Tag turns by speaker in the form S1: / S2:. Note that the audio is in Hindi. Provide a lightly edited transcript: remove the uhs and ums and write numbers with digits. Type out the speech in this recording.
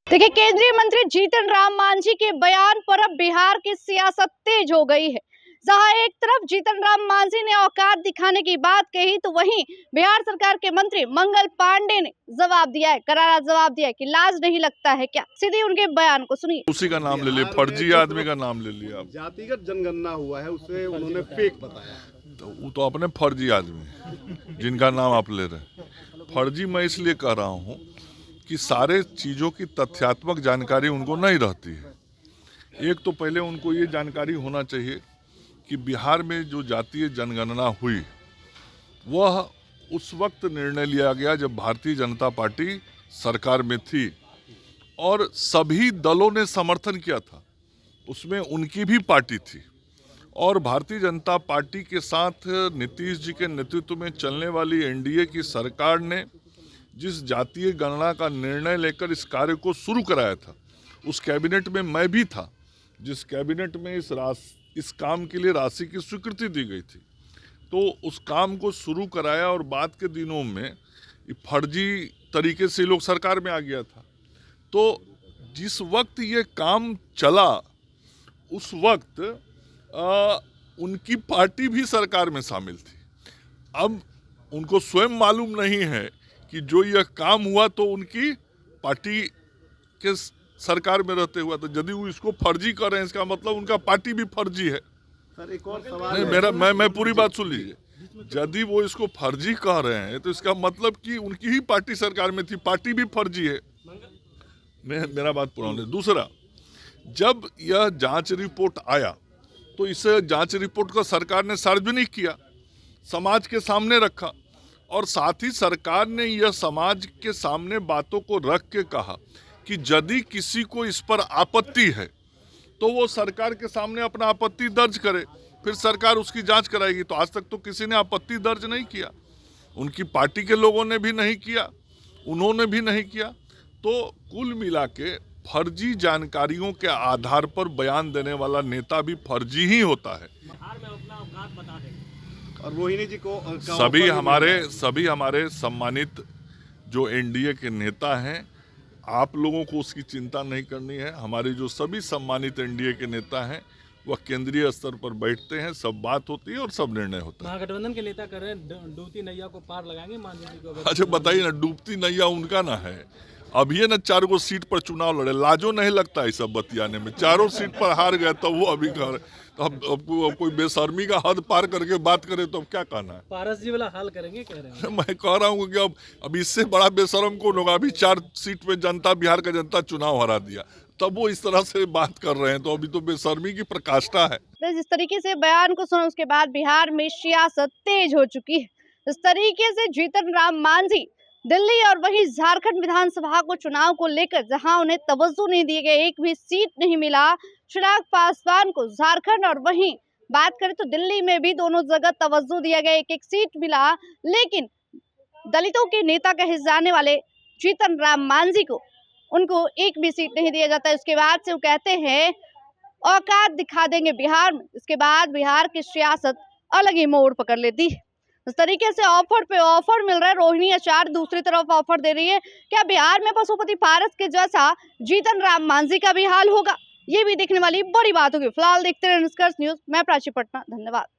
S1: देखिए, केंद्रीय मंत्री जीतन राम मांझी के बयान पर अब बिहार की सियासत तेज हो गई है। जहां एक तरफ जीतन राम मांझी ने औकात दिखाने की बात कही, तो वहीं बिहार सरकार के मंत्री मंगल पांडे ने जवाब दिया है, करारा जवाब दिया है कि लाज नहीं लगता है क्या। सीधे उनके बयान को सुनिए।
S2: उसी का नाम ले लिया, फर्जी आदमी का नाम ले लिया।
S3: जातिगत जनगणना हुआ है, उसे उन्होंने फेक बताया।
S2: तो वो तो अपने फर्जी आदमी जिनका नाम आप ले रहे हैं। फर्जी मैं इसलिए कह रहा हूँ कि सारे चीज़ों की तथ्यात्मक जानकारी उनको नहीं रहती है। एक तो पहले उनको ये जानकारी होना चाहिए कि बिहार में जो जातीय जनगणना हुई वह उस वक्त निर्णय लिया गया जब भारतीय जनता पार्टी सरकार में थी और सभी दलों ने समर्थन किया था। उसमें उनकी भी पार्टी थी और भारतीय जनता पार्टी के साथ नीतीश जी के नेतृत्व में चलने वाली एनडीए की सरकार ने जिस जातीय गणना का निर्णय लेकर इस कार्य को शुरू कराया था, उस कैबिनेट में मैं भी था जिस कैबिनेट में इस काम के लिए राशि की स्वीकृति दी गई थी। तो उस काम को शुरू कराया और बाद के दिनों में फर्जी तरीके से लोग सरकार में आ गया था। तो जिस वक्त ये काम चला उस वक्त उनकी पार्टी भी सरकार में शामिल थी। अब उनको स्वयं मालूम नहीं है कि जो यह काम हुआ तो उनकी पार्टी के सरकार में रहते हुआ। तो यदि वो इसको फर्जी कर रहे हैं, इसका मतलब उनका पार्टी भी फर्जी है।
S3: सर, एक और सवाल
S2: नहीं, मैं पूरी बात सुन लीजिए। यदि वो इसको फर्जी कह रहे हैं तो इसका मतलब कि उनकी ही पार्टी सरकार में थी, पार्टी भी फर्जी है। मेरा बात पूरा होने। दूसरा, जब यह जांच रिपोर्ट आया तो इस जांच रिपोर्ट को सरकार ने सार्वजनिक किया, समाज के सामने रखा और साथ ही सरकार ने यह समाज के सामने बातों को रख के कहा कि यदि किसी को इस पर आपत्ति है तो वो सरकार के सामने अपना आपत्ति दर्ज करे, फिर सरकार उसकी जांच कराएगी। तो आज तक तो किसी ने आपत्ति दर्ज नहीं किया, उनकी पार्टी के लोगों ने भी नहीं किया, उन्होंने भी नहीं किया। तो कुल मिला के फर्जी जानकारियों के आधार पर बयान देने वाला नेता भी फर्जी ही होता है।
S3: और रोहिणी जी को
S2: सभी हमारे सम्मानित जो एनडीए के नेता हैं, आप लोगों को उसकी चिंता नहीं करनी है। हमारे जो सभी सम्मानित एनडीए के नेता हैं वह केंद्रीय स्तर पर बैठते हैं, सब बात होती है और सब निर्णय होता है।
S4: महागठबंधन के नेता कर रहे हैं डूबती नैया को पार लगाएंगे मांझी जी को।
S2: अच्छा बताइए ना, डूबती नैया उनका ना है। अभी है ना 4 गो सीट पर चुनाव लड़े, लाजो नहीं लगता है सब बतियाने में। 4 सीट पर हार गए तो वो अभी कह रहे, तो अब कोई बेशर्मी का हद पार करके बात करे तो अब क्या कहना है।
S4: पारस जी वाला हाल करेंगे कह रहे हैं।
S2: मैं कह रहा हूँ कि अब इससे बड़ा बेशर्म कौन होगा। अभी 4 सीट पे बिहार का जनता चुनाव हरा दिया, तब वो इस तरह से बात कर रहे हैं, तो अभी तो बेशर्मी की प्रकाष्ठा है।
S1: जिस तरीके से बयान को सुना उसके बाद बिहार में सियासत तेज हो चुकी है। इस तरीके से जीतन राम मांझी दिल्ली और वहीं झारखंड विधानसभा को चुनाव को लेकर जहां उन्हें तवज्जो नहीं दी गई, एक भी सीट नहीं मिला चिराग पासवान को झारखंड, और वहीं बात करें तो दिल्ली में भी दोनों जगह तवज्जो दिया गया, एक सीट मिला, लेकिन दलितों के नेता कहे जाने वाले जीतन राम मांझी को उनको एक भी सीट नहीं दिया जाता। उसके बाद से वो कहते हैं औकात दिखा देंगे बिहार में। इसके बाद बिहार की सियासत अलग ही मोड़ पकड़ लेती है। इस तरीके से ऑफर पे ऑफर मिल रहा है। रोहिणी आचार्य दूसरी तरफ ऑफर दे रही है। क्या बिहार में पशुपति पारस के जैसा जीतन राम मांझी का भी हाल होगा? ये भी देखने वाली बड़ी बात होगी। फिलहाल देखते रहे निष्कर्ष न्यूज। मैं प्राची पटना, धन्यवाद।